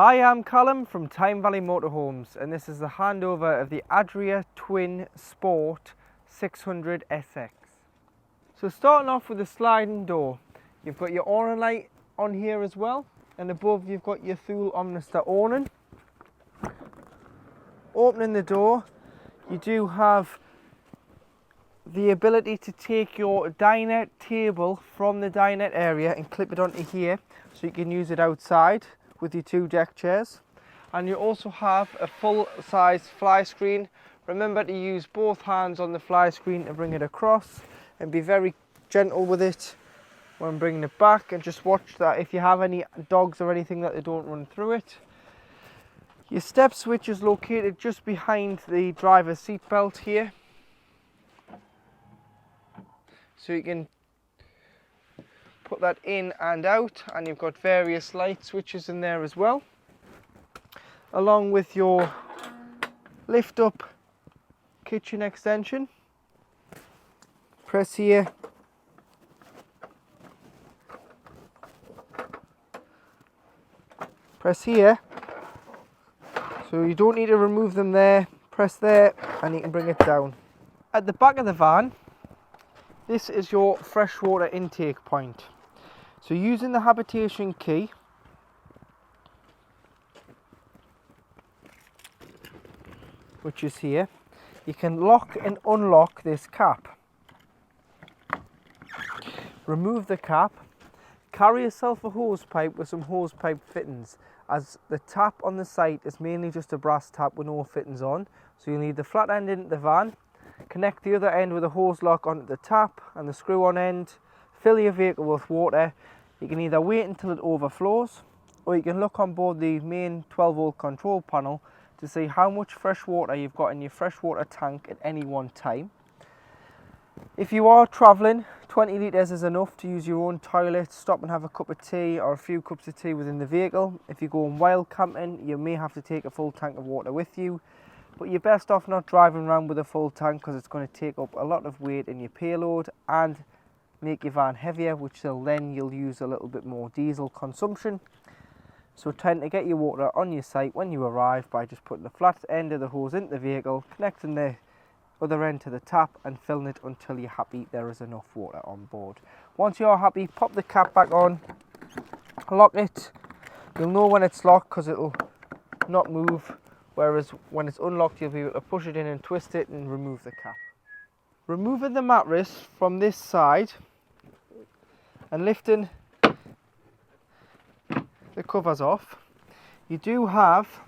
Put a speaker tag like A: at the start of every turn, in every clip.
A: Hi, I'm Callum from Tyne Valley Motorhomes, and this is the handover of the Adria Twin Sport 600 SX. So starting off with the sliding door, you've got your awning light on here as well, and above you've got your Thule Omnister awning. Opening the door, you do have the ability to take your dinette table from the dinette area and clip it onto here so you can use it outside with your two deck chairs. And you also have a full-size fly screen. Remember to use both hands on the fly screen to bring it across, and be very gentle with it when bringing it back, and just watch that if you have any dogs or anything that they don't run through it. Your step switch is located just behind the driver's seat belt here, so you can put that in and out, and you've got various light switches in there as well, along with your lift up kitchen extension. Press here, press here, so you don't need to remove them there. Press there and you can bring it down. At the back of the van, this is your freshwater intake point. So using the habitation key, which is here, you can lock and unlock this cap. Remove the cap, carry yourself a hose pipe with some hose pipe fittings, as the tap on the site is mainly just a brass tap with no fittings on. So you'll need the flat end into the van, connect the other end with a hose lock onto the tap and the screw on end, fill your vehicle with water. You can either wait until it overflows, or you can look on board the main 12-volt control panel to see how much fresh water you've got in your freshwater tank at any one time. If you are travelling, 20 litres is enough to use your own toilet, stop and have a cup of tea or a few cups of tea within the vehicle. If you're going wild camping, you may have to take a full tank of water with you, but you're best off not driving around with a full tank, because it's going to take up a lot of weight in your payload and make your van heavier, which you'll use a little bit more diesel consumption. So tend to get your water on your site when you arrive by just putting the flat end of the hose into the vehicle, connecting the other end to the tap and filling it until you're happy there is enough water on board. Once you're happy, pop the cap back on, lock it. You'll know when it's locked because it'll not move, whereas when it's unlocked you'll be able to push it in and twist it and remove the cap. Removing the mattress from this side and lifting the covers off, you do have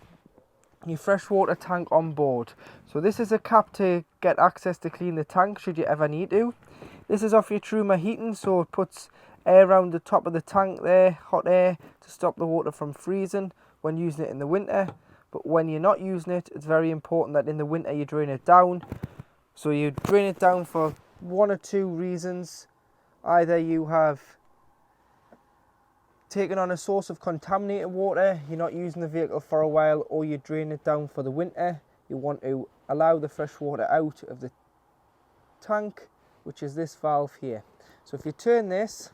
A: your freshwater tank on board. So this is a cap to get access to clean the tank should you ever need to. This is off your Truma heating, so it puts air around the top of the tank there, hot air, to stop the water from freezing when using it in the winter. But when you're not using it, it's very important that in the winter you drain it down. So you drain it down for one or two reasons. Either you have taken on a source of contaminated water, you're not using the vehicle for a while, or you drain it down for the winter. You want to allow the fresh water out of the tank, which is this valve here. So if you turn this,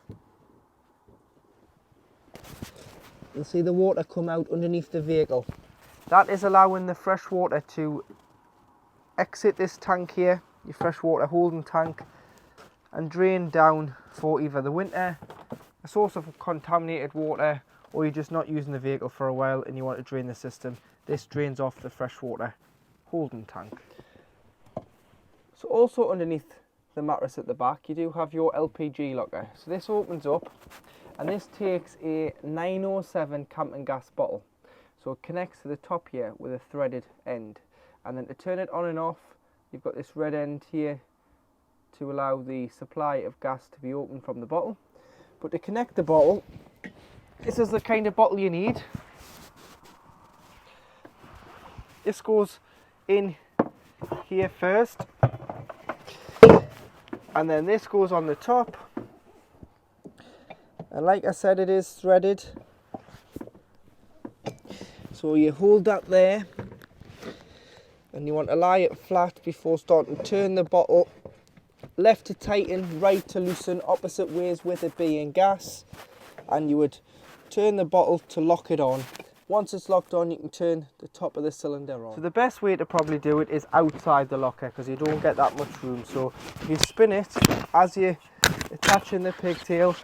A: you'll see the water come out underneath the vehicle. That is allowing the fresh water to exit this tank here, your freshwater holding tank, and drain down for either the winter, a source of contaminated water, or you're just not using the vehicle for a while and you want to drain the system. This drains off the freshwater holding tank. So also underneath the mattress at the back you do have your LPG locker. So this opens up and this takes a 907 camping gas bottle. So it connects to the top here with a threaded end, and then to turn it on and off you've got this red end here to allow the supply of gas to be opened from the bottle. But to connect the bottle, this is the kind of bottle you need. This goes in here first, and then this goes on the top, and like I said, it is threaded. So you hold that there and you want to lie it flat before starting to turn the bottle. Left to tighten, right to loosen, opposite ways with it being gas, and you would turn the bottle to lock it on. Once it's locked on, you can turn the top of the cylinder on. So the best way to probably do it is outside the locker, because you don't get that much room. So you spin it as you're attaching the pigtail.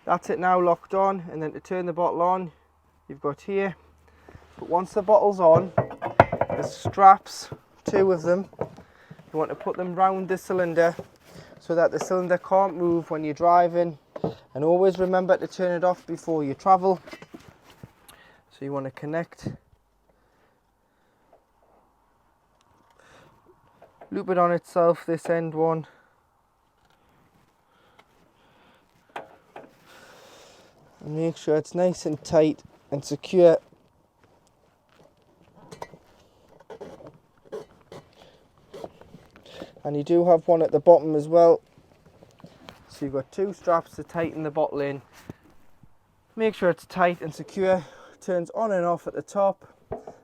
A: That's it now locked on, and then to turn the bottle on, you've got here. But once the bottle's on, the straps, 2 of them, you want to put them round the cylinder so that the cylinder can't move when you're driving. And always remember to turn it off before you travel. So you want to connect, loop it on itself, this end one. And make sure it's nice and tight and secure. And you do have one at the bottom as well. So you've got 2 straps to tighten the bottle in. Make sure it's tight and secure. Turns on and off at the top.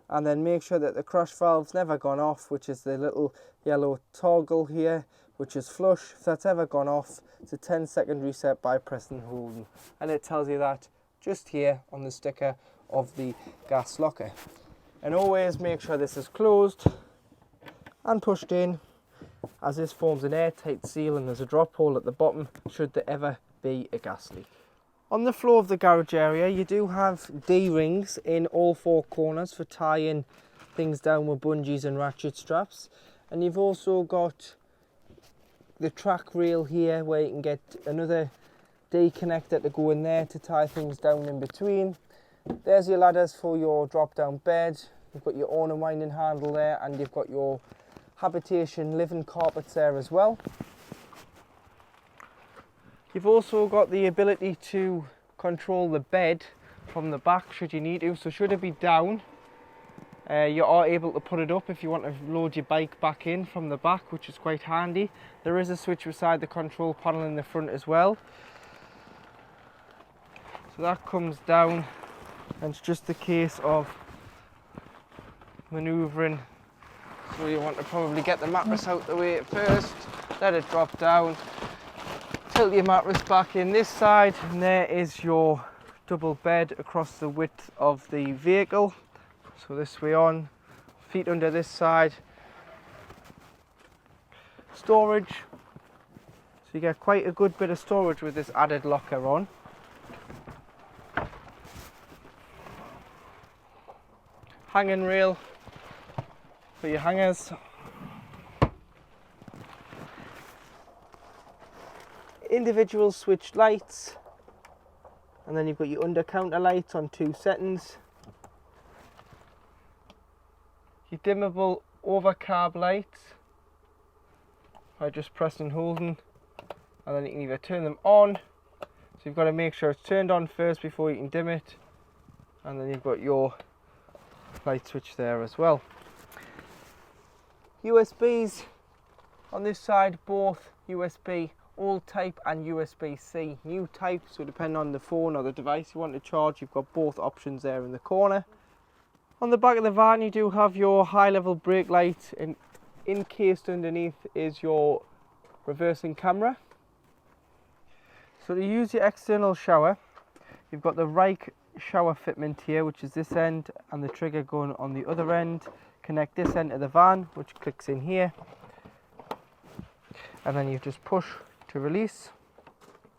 A: And then make sure that the crash valve's never gone off, which is the little yellow toggle here, which is flush. If that's ever gone off, it's a 10-second reset by pressing and holding. And it tells you that just here on the sticker of the gas locker. And always make sure this is closed and pushed in, as this forms an airtight seal, and there's a drop hole at the bottom should there ever be a gas leak. On the floor of the garage area, you do have D-rings in all 4 corners for tying things down with bungees and ratchet straps. And you've also got the track rail here where you can get another D connector to go in there to tie things down in between. There's your ladders for your drop down bed. You've got your own and winding handle there, and you've got your habitation living carpets there as well. You've also got the ability to control the bed from the back should you need to. So should it be down, you are able to put it up if you want to load your bike back in from the back, which is quite handy. There is a switch beside the control panel in the front as well. So that comes down, and it's just a case of manoeuvring. So you want to probably get the mattress out the way at first, let it drop down, tilt your mattress back in this side, and there is your double bed across the width of the vehicle. So this way on, feet under this side. Storage, so you get quite a good bit of storage with this added locker on. Hanging rail for your hangers. Individual switched lights, and then you've got your under counter lights on 2 settings. Your dimmable over carb lights by just pressing and holding, and then you can either turn them on, so you've got to make sure it's turned on first before you can dim it, and then you've got your light switch there as well. USBs on this side, both USB old type and USB-C new type, so depending on the phone or the device you want to charge, you've got both options there in the corner. On the back of the van you do have your high level brake light, and encased underneath is your reversing camera. So to use your external shower, you've got the right shower fitment here, which is this end, and the trigger going on the other end. Connect this end to the van, which clicks in here, and then you just push to release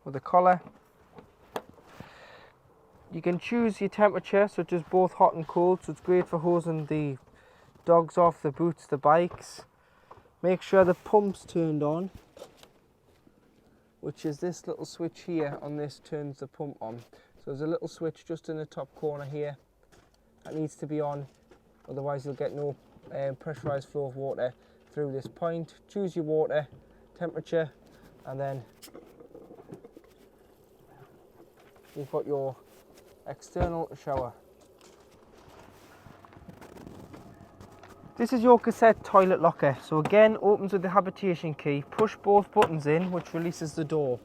A: with the collar. You can choose your temperature, so just both hot and cold, so it's great for hosing the dogs off, the boots, the bikes. Make sure the pump's turned on, which is this little switch here on this turns the pump on. So there's a little switch just in the top corner here that needs to be on, otherwise you'll get no pressurized flow of water through this point. Choose your water temperature, and then you've got your external shower. This is your cassette toilet locker. So again, opens with the habitation key. Push both buttons in, which releases the door.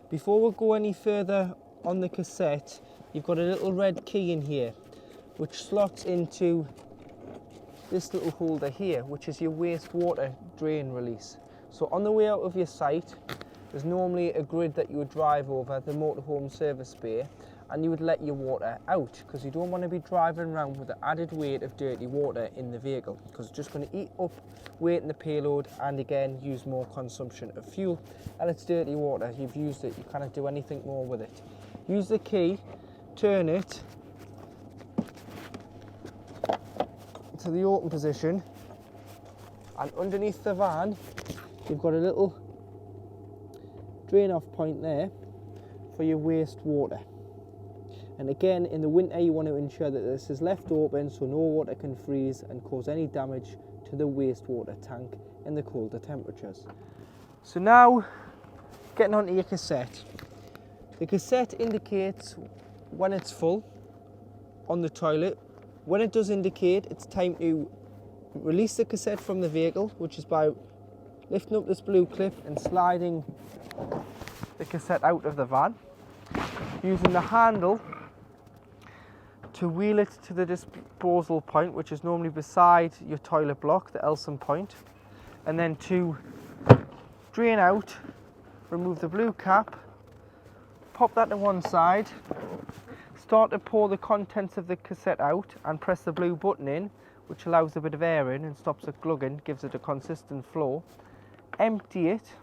A: Before we go any further on the cassette, you've got a little red key in here, which slots into this little holder here, which is your wastewater drain release. So on the way out of your site, there's normally a grid that you would drive over, the motorhome service bay, and you would let your water out, because you don't want to be driving around with the added weight of dirty water in the vehicle, because it's just going to eat up weight in the payload and again use more consumption of fuel, and it's dirty water. You've used it, you can't do anything more with it. Use the key, turn it to the open position, and underneath the van you've got a little drain off point there for your waste water. And again, in the winter you want to ensure that this is left open so no water can freeze and cause any damage to the wastewater tank in the colder temperatures. So now, getting onto your cassette. The cassette indicates when it's full on the toilet. When it does indicate it's time to release the cassette from the vehicle, which is by lifting up this blue clip and sliding the cassette out of the van, using the handle to wheel it to the disposal point, which is normally beside your toilet block, the Elson point, and then to drain out, remove the blue cap, pop that to one side, start to pour the contents of the cassette out and press the blue button in, which allows a bit of air in and stops it glugging, gives it a consistent flow. Empty it.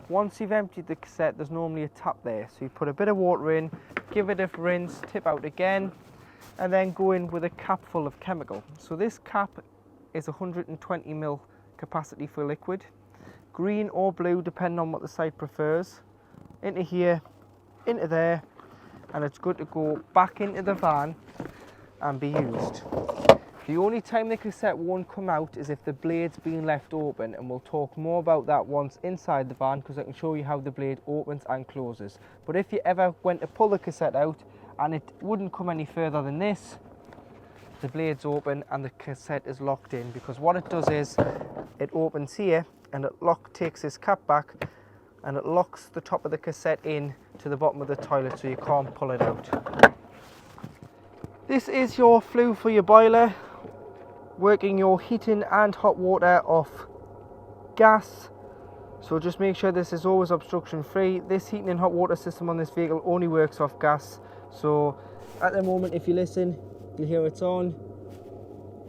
A: Once you've emptied the cassette, there's normally a tap there, so you put a bit of water in, give it a rinse, tip out again, and then go in with a cap full of chemical. So this cap is 120 ml capacity for liquid, green or blue depending on what the site prefers, into here, into there, and it's good to go back into the van and be used. The only time the cassette won't come out is if the blade's been left open, and we'll talk more about that once inside the van, because I can show you how the blade opens and closes. But if you ever went to pull the cassette out and it wouldn't come any further than this, the blade's open and the cassette is locked in, because what it does is it opens here and it takes this cap back and it locks the top of the cassette in to the bottom of the toilet, so you can't pull it out. This is your flue for your boiler, working your heating and hot water off gas. So just make sure this is always obstruction free. This heating and hot water system on this vehicle only works off gas. So at the moment, if you listen, you'll hear it's on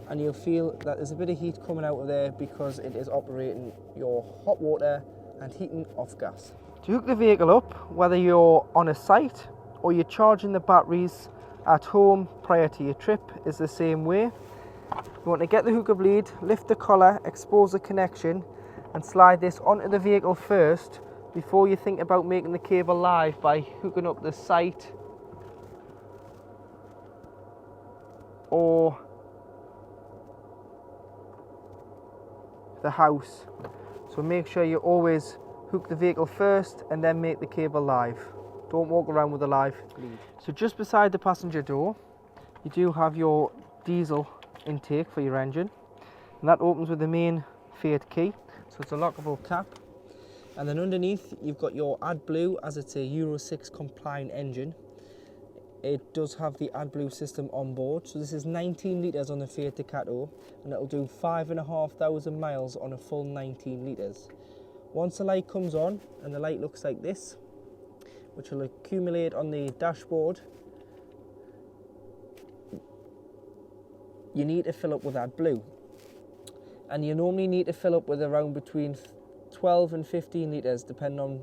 A: and you'll feel that there's a bit of heat coming out of there because it is operating your hot water and heating off gas. To hook the vehicle up, whether you're on a site or you're charging the batteries at home prior to your trip, is the same way. You want to get the hooker bleed, lift the collar, expose the connection and slide this onto the vehicle first before you think about making the cable live by hooking up the site or the house. So make sure you always hook the vehicle first and then make the cable live. Don't walk around with a live lead. So just beside the passenger door, you do have your diesel intake for your engine, and that opens with the main Fiat key, so it's a lockable cap. And then underneath you've got your AdBlue, as it's a Euro 6 compliant engine. It does have the AdBlue system on board, so this is 19 litres on the Fiat Ducato, and it'll do 5,500 miles on a full 19 litres. Once the light comes on, and the light looks like this, which will accumulate on the dashboard, you need to fill up with AdBlue. And you normally need to fill up with around between 12 and 15 litres, depending on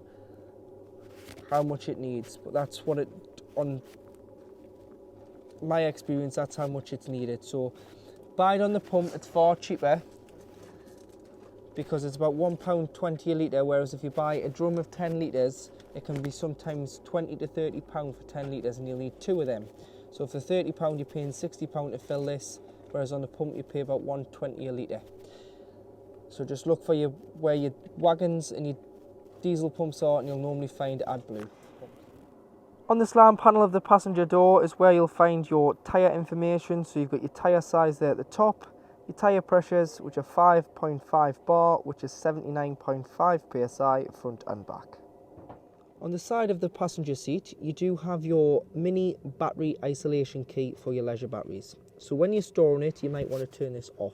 A: how much it needs. But that's what it, on my experience, that's how much it's needed. So buy it on the pump, it's far cheaper because it's about £1.20 a litre, whereas if you buy a drum of 10 litres, it can be sometimes £20 to £30 for 10 litres, and you'll need 2 of them. So for £30 you're paying £60 to fill this, whereas on the pump you pay about £1.20 a litre. So just look for where your wagons and your diesel pumps are, and you'll normally find AdBlue. On the slam panel of the passenger door is where you'll find your tyre information. So you've got your tyre size there at the top, your tyre pressures, which are 5.5 bar, which is 79.5 psi front and back. On the side of the passenger seat, you do have your mini battery isolation key for your leisure batteries. So when you're storing it, you might want to turn this off.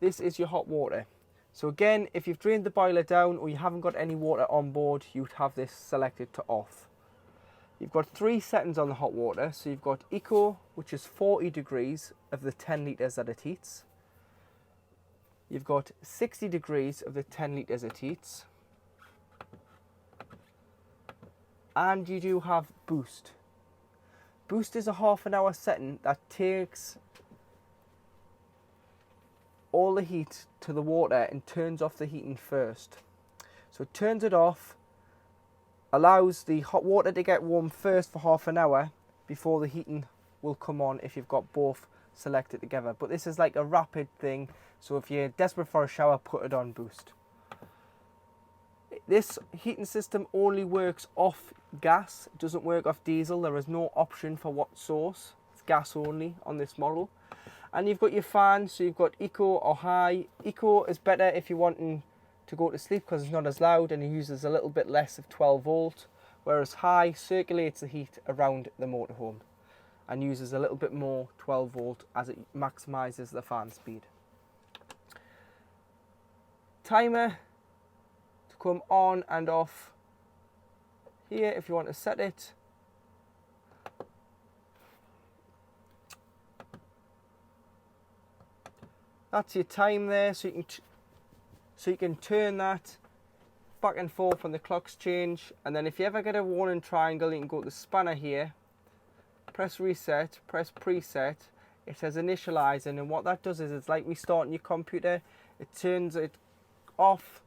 A: this is your hot water. So again, if you've drained the boiler down or you haven't got any water on board, you'd have this selected to off. You've got 3 settings on the hot water. So you've got Eco, which is 40 degrees of the 10 litres that it heats. You've got 60 degrees of the 10 litres it heats. And you do have Boost. Boost is a half-an-hour setting that takes all the heat to the water and turns off the heating first. So it turns it off, allows the hot water to get warm first for half an hour before the heating will come on if you've got both selected together. But this is like a rapid thing, so if you're desperate for a shower, put it on Boost. This heating system only works off gas, it doesn't work off diesel. There is no option for what source, it's gas only on this model. And you've got your fan, so you've got Eco or High. Eco is better if you're wanting to go to sleep because it's not as loud and it uses a little bit less of 12 volt, whereas High circulates the heat around the motorhome and uses a little bit more 12 volt as it maximises the fan speed. Timer to come on and off here if you want to set it. That's your time there, so you can turn that back and forth when the clocks change. And then if you ever get a warning triangle, you can go to the spanner here, press reset, press preset. It says initializing, and what that does is it's like restarting your computer. It turns it off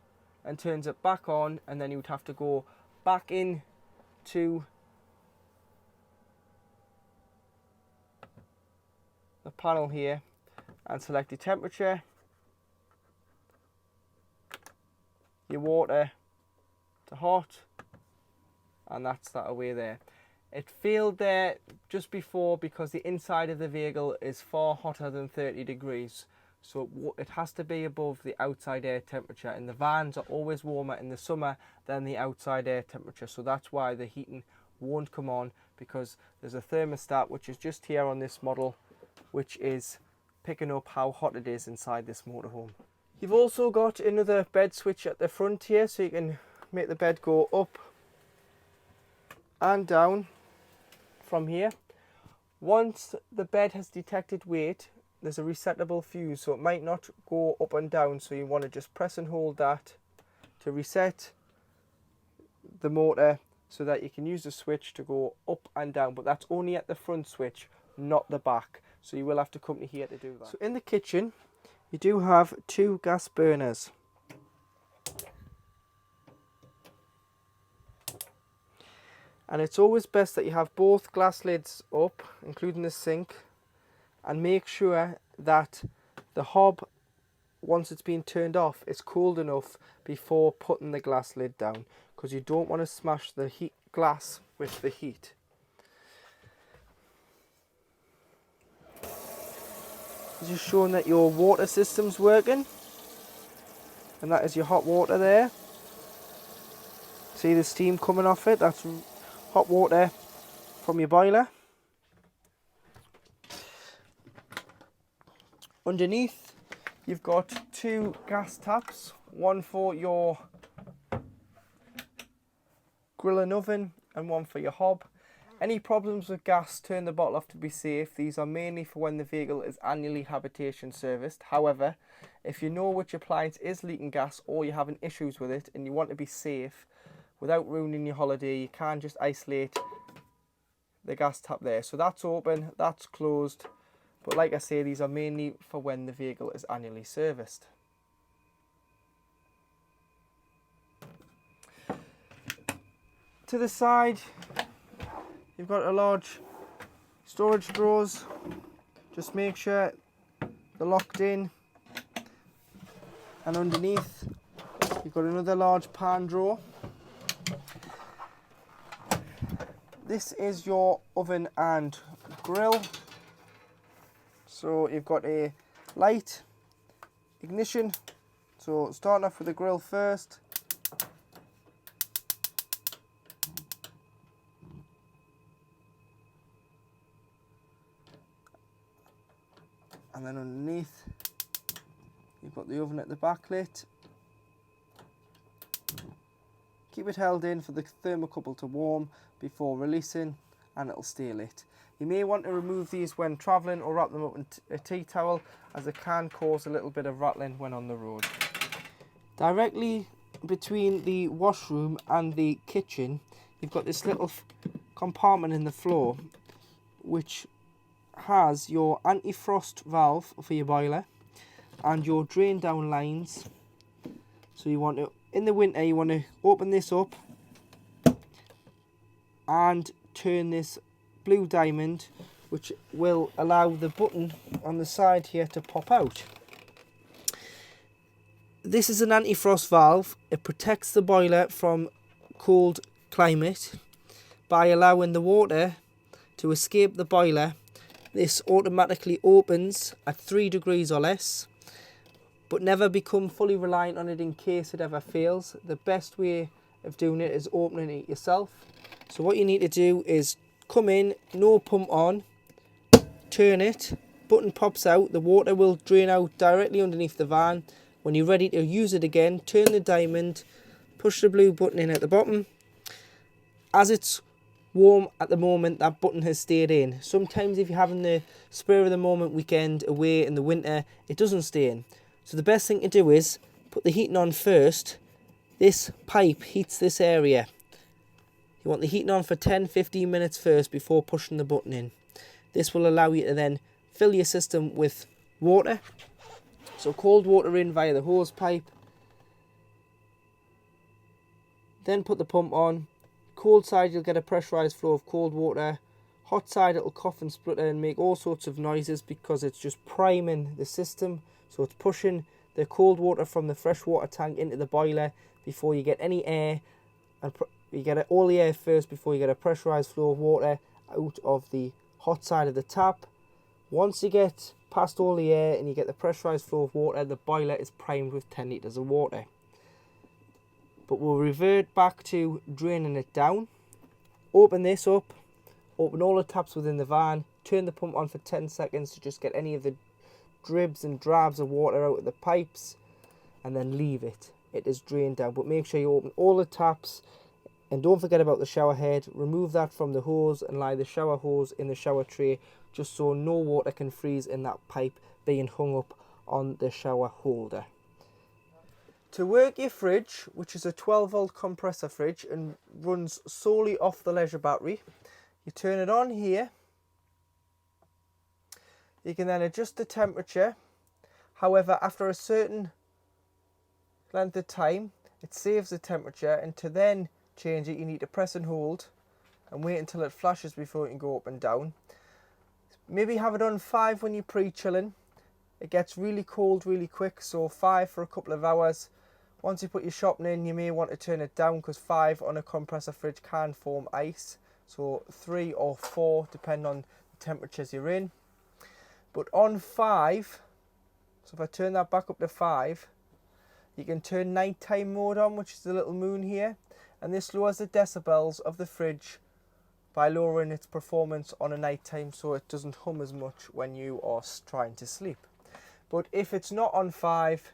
A: and turns it back on, and then you would have to go back in to the panel here and select your temperature, your water to hot, and that's that away there. It failed there just before because the inside of the vehicle is far hotter than 30 degrees. So it has to be above the outside air temperature, and the vans are always warmer in the summer than the outside air temperature. So that's why the heating won't come on, because there's a thermostat which is just here on this model, which is picking up how hot it is inside this motorhome. You've also got another bed switch at the front here, so you can make the bed go up and down from here. Once the bed has detected weight, there's a resettable fuse, so it might not go up and down, so you want to just press and hold that to reset the motor so that you can use the switch to go up and down, but that's only at the front switch, not the back. So you will have to come to here to do that. So in the kitchen, you do have 2 gas burners. And it's always best that you have both glass lids up, including the sink, and make sure that the hob, once it's been turned off, is cold enough before putting the glass lid down, because you don't want to smash the glass with the heat. Just showing that your water system's working, and that is your hot water there. See the steam coming off it? That's hot water from your boiler. Underneath you've got 2 gas taps, one for your grill and oven and one for your hob. Any problems with gas, turn the bottle off to be safe. These are mainly for when the vehicle is annually habitation serviced. However, if you know which appliance is leaking gas or you're having issues with it and you want to be safe without ruining your holiday, you can just isolate the gas tap there. So that's open, that's closed. But like I say, these are mainly for when the vehicle is annually serviced. To the side, you've got a large storage drawers. Just make sure they're locked in. And underneath, you've got another large pan drawer. This is your oven and grill. So you've got a light, ignition. So starting off with the grill first. And then underneath you've You've got the oven at the back lit. Keep it held in for the thermocouple to warm before releasing, and it'll stay lit. You may want to remove these when travelling or wrap them up in a tea towel, as it can cause a little bit of rattling when on the road. Directly between the washroom and the kitchen, you've got this little compartment in the floor which has your anti-frost valve for your boiler and your drain down lines. So you want to, in the winter, you want to open this up and turn this blue diamond, which will allow the button on the side here to pop out. This is an anti-frost valve. It protects the boiler from cold climate by allowing the water to escape the boiler. This automatically opens at 3 degrees or less, but never become fully reliant on it in case it ever fails. The best way of doing it is opening it yourself. So what you need to do is come in, no pump on, turn it, button pops out, the water will drain out directly underneath the van. When you're ready to use it again, turn the diamond, push the blue button in at the bottom. As it's warm at the moment, that button has stayed in. Sometimes if you're having the spur of the moment weekend away in the winter, it doesn't stay in. So the best thing to do is put the heating on first. This pipe heats this area. You want the heating on for 10-15 minutes first before pushing the button in. This will allow you to then fill your system with water. So cold water in via the hose pipe. Then put the pump on. Cold side, you'll get a pressurized flow of cold water. Hot side, it'll cough and splutter and make all sorts of noises because it's just priming the system. So it's pushing the cold water from the fresh water tank into the boiler before you get any air. And you get all the air first before you get a pressurized flow of water out of the hot side of the tap. Once you get past all the air and you get the pressurized flow of water, the boiler is primed with 10 litres of water. But we'll revert back to draining it down. Open this up, open all the taps within the van, turn the pump on for 10 seconds to just get any of the dribs and drabs of water out of the pipes, and then leave it. It is drained down, but make sure you open all the taps, and don't forget about the shower head. Remove that from the hose and lie the shower hose in the shower tray, just so no water can freeze in that pipe being hung up on the shower holder. To work your fridge, which is a 12-volt compressor fridge and runs solely off the leisure battery, you turn it on here. You can then adjust the temperature. However, after a certain length of time, it saves the temperature, and to then change it, you need to press and hold and wait until it flashes before you can go up and down. Maybe have it on 5 when you're pre-chilling. It gets really cold really quick, so 5 for a couple of hours. Once you put your shopping in, you may want to turn it down because 5 on a compressor fridge can form ice. So 3 or 4, depending on the temperatures you're in. But on 5, so if I turn that back up to 5, you can turn nighttime mode on, which is the little moon here. And this lowers the decibels of the fridge by lowering its performance on a nighttime, so it doesn't hum as much when you are trying to sleep. But if it's not on 5,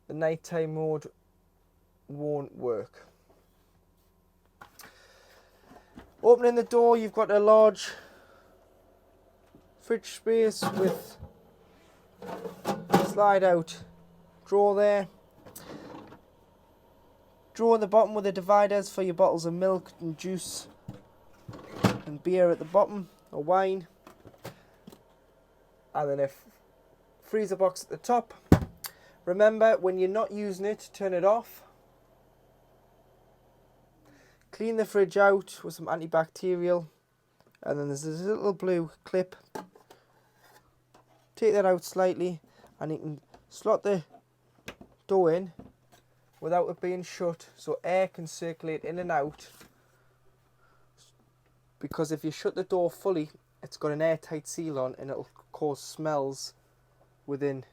A: the nighttime mode won't work. Opening the door, you've got a large fridge space with slide out drawer there. Drawer at the bottom with the dividers for your bottles of milk and juice and beer at the bottom, or wine. And then a freezer box at the top. Remember, when you're not using it, turn it off. Clean the fridge out with some antibacterial. And then there's this little blue clip. Take that out slightly and you can slot the dough in without it being shut, so air can circulate in and out. Because if you shut the door fully, it's got an airtight seal on and it'll cause smells within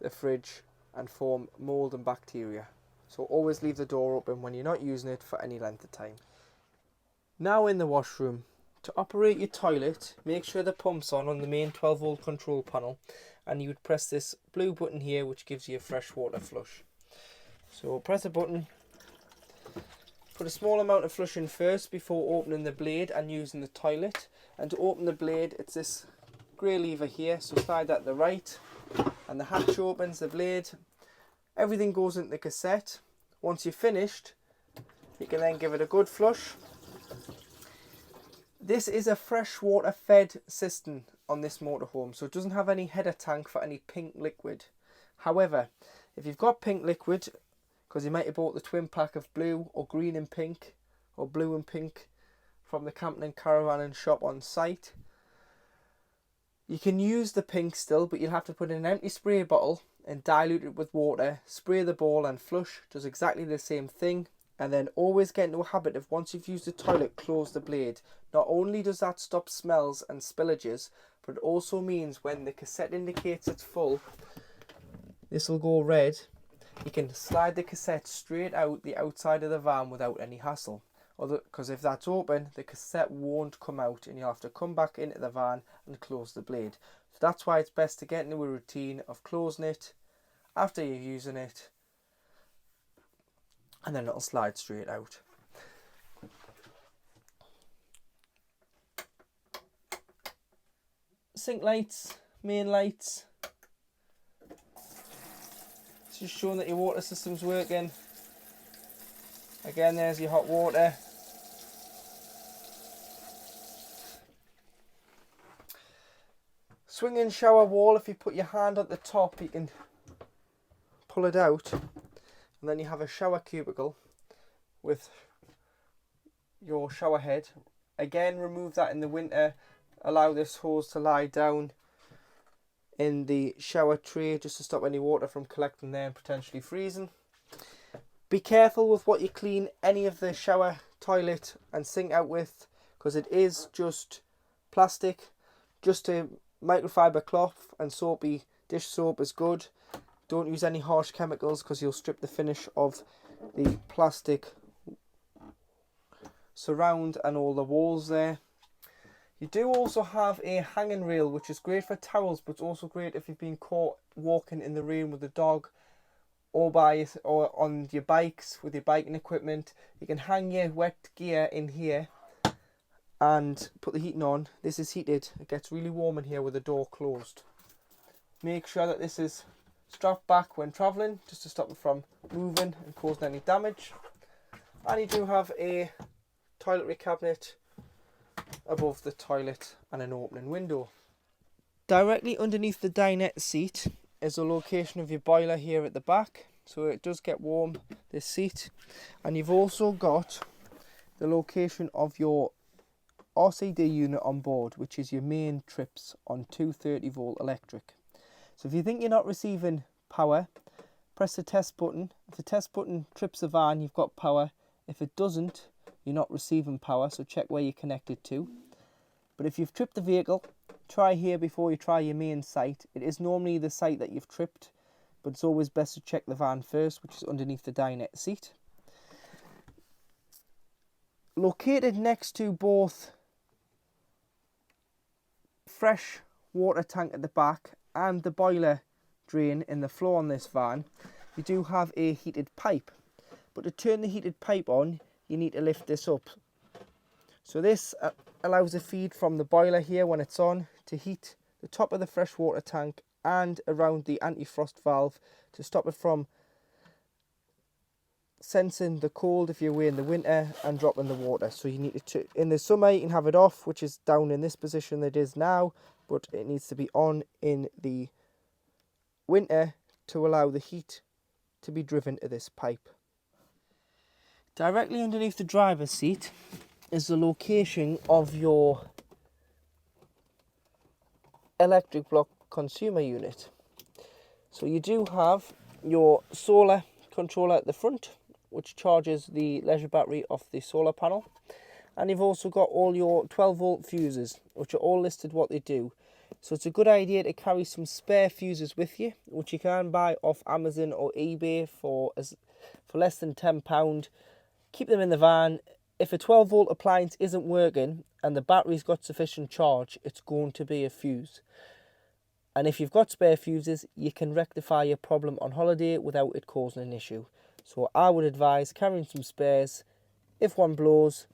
A: the fridge and form mold and bacteria. So always leave the door open when you're not using it for any length of time. Now in the washroom. To operate your toilet, make sure the pump's on the main 12-volt control panel, and you would press this blue button here, which gives you a fresh water flush. So press a button, put a small amount of flush in first before opening the blade and using the toilet. And to open the blade, it's this grey lever here, so slide that to the right and the hatch opens the blade. Everything goes into the cassette. Once you're finished, you can then give it a good flush. This is a freshwater fed system on this motorhome, so it doesn't have any header tank for any pink liquid. However, if you've got pink liquid, because you might have bought the twin pack of blue or green and pink or blue and pink from the camping and caravanning shop on site, you can use the pink still, but you'll have to put in an empty spray bottle and dilute it with water, spray the ball and flush. Does exactly the same thing. And then always get into a habit of, once you've used the toilet, close the blade. Not only does that stop smells and spillages, but it also means when the cassette indicates it's full, this will go red. You can slide the cassette straight out the outside of the van without any hassle. Because if that's open, the cassette won't come out and you'll have to come back into the van and close the blade. So that's why it's best to get into a routine of closing it after you're using it, and then it'll slide straight out. Sink lights, main lights. It's just showing that your water system's working. Again, there's your hot water. Swinging shower wall, if you put your hand at the top, you can pull it out. And then you have a shower cubicle with your shower head. Again, remove that in the winter. Allow this hose to lie down in the shower tray just to stop any water from collecting there and potentially freezing. Be careful with what you clean any of the shower, toilet and sink out with, because it is just plastic. Just a microfiber cloth and soapy dish soap is good. Don't use any harsh chemicals because you'll strip the finish of the plastic surround and all the walls there. You do also have a hanging rail, which is great for towels, but it's also great if you've been caught walking in the rain with a dog or on your bikes with your biking equipment. You can hang your wet gear in here and put the heating on. This is heated. It gets really warm in here with the door closed. Make sure that this is strapped back when travelling, just to stop it from moving and causing any damage. And you do have a toiletry cabinet above the toilet and an opening window. Directly underneath the dinette seat is the location of your boiler here at the back, so it does get warm, this seat. And you've also got the location of your RCD unit on board, which is your main trips on 230 volt electric. So if you think you're not receiving power, press the test button. If the test button trips the van, you've got power. If it doesn't, you're not receiving power, so check where you're connected to. But if you've tripped the vehicle, try here before you try your main site. It is normally the site that you've tripped, but it's always best to check the van first, which is underneath the dinette seat. Located next to both fresh water tank at the back and the boiler drain in the floor on this van, you do have a heated pipe. But to turn the heated pipe on, you need to lift this up. So this allows the feed from the boiler here when it's on to heat the top of the fresh water tank and around the anti-frost valve to stop it from sensing the cold if you're away in the winter and dropping the water. So you need to, in the summer you can have it off, which is down in this position that it is now, but it needs to be on in the winter to allow the heat to be driven to this pipe. Directly underneath the driver's seat is the location of your electric block consumer unit. So you do have your solar controller at the front, which charges the leisure battery off the solar panel, and you've also got all your 12 volt fuses, which are all listed what they do. So it's a good idea to carry some spare fuses with you, which you can buy off Amazon or eBay for less than £10. Keep them in the van. If a 12 volt appliance isn't working and the battery's got sufficient charge, it's going to be a fuse. And if you've got spare fuses, you can rectify your problem on holiday without it causing an issue. So I would advise carrying some spares. If one blows,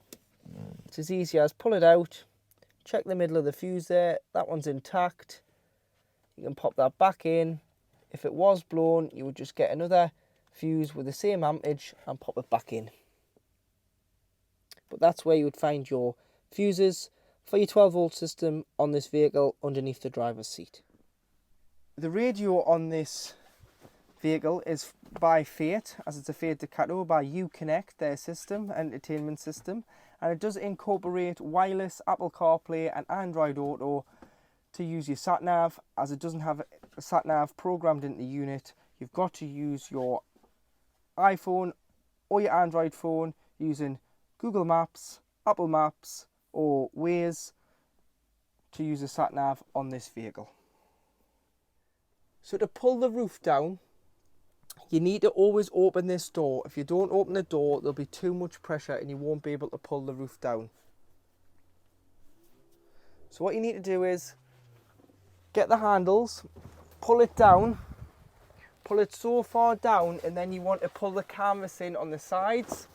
A: it's as easy as pull it out, check the middle of the fuse there, that one's intact. You can pop that back in. If it was blown, you would just get another fuse with the same amperage and pop it back in. But that's where you would find your fuses for your 12-volt system on this vehicle underneath the driver's seat. The radio on this vehicle is by Fate, as it's a Fate Ducato by Uconnect, their system, entertainment system, and it does incorporate wireless Apple CarPlay and Android Auto to use your sat-nav. As it doesn't have a sat-nav programmed into the unit, you've got to use your iPhone or your Android phone using Google Maps, Apple Maps or Waze to use a sat-nav on this vehicle. So to pull the roof down, you need to always open this door. If you don't open the door, there'll be too much pressure and you won't be able to pull the roof down. So what you need to do is get the handles, pull it down, pull it so far down, and then you want to pull the canvas in on the sides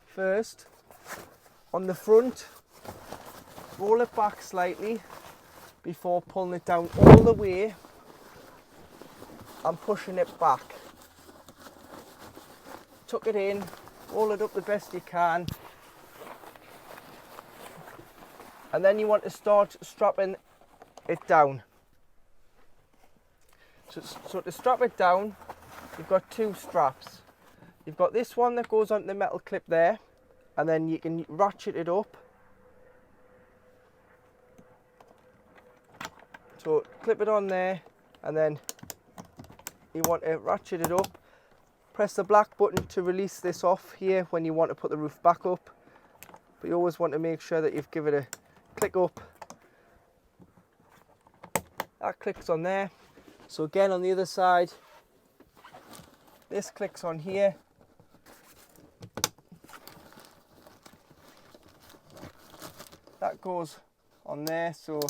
A: first. On the front, roll it back slightly before pulling it down all the way and pushing it back. Tuck it in, roll it up the best you can, and then you want to start strapping it down. So to strap it down, you've got two straps. You've got this one that goes onto the metal clip there, and then you can ratchet it up. So clip it on there, and then you want to ratchet it up. Press the black button to release this off here when you want to put the roof back up. But you always want to make sure that you've given it a click up. That clicks on there. So again on the other side, this clicks on here. That goes on there, so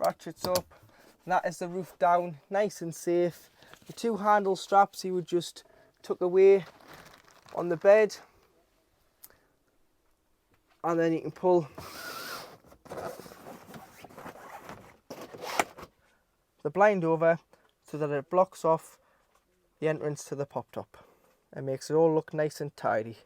A: ratchets up. And that is the roof down, nice and safe. The two handle straps you would just tuck away on the bed, and then you can pull the blind over so that it blocks off the entrance to the pop top and makes it all look nice and tidy.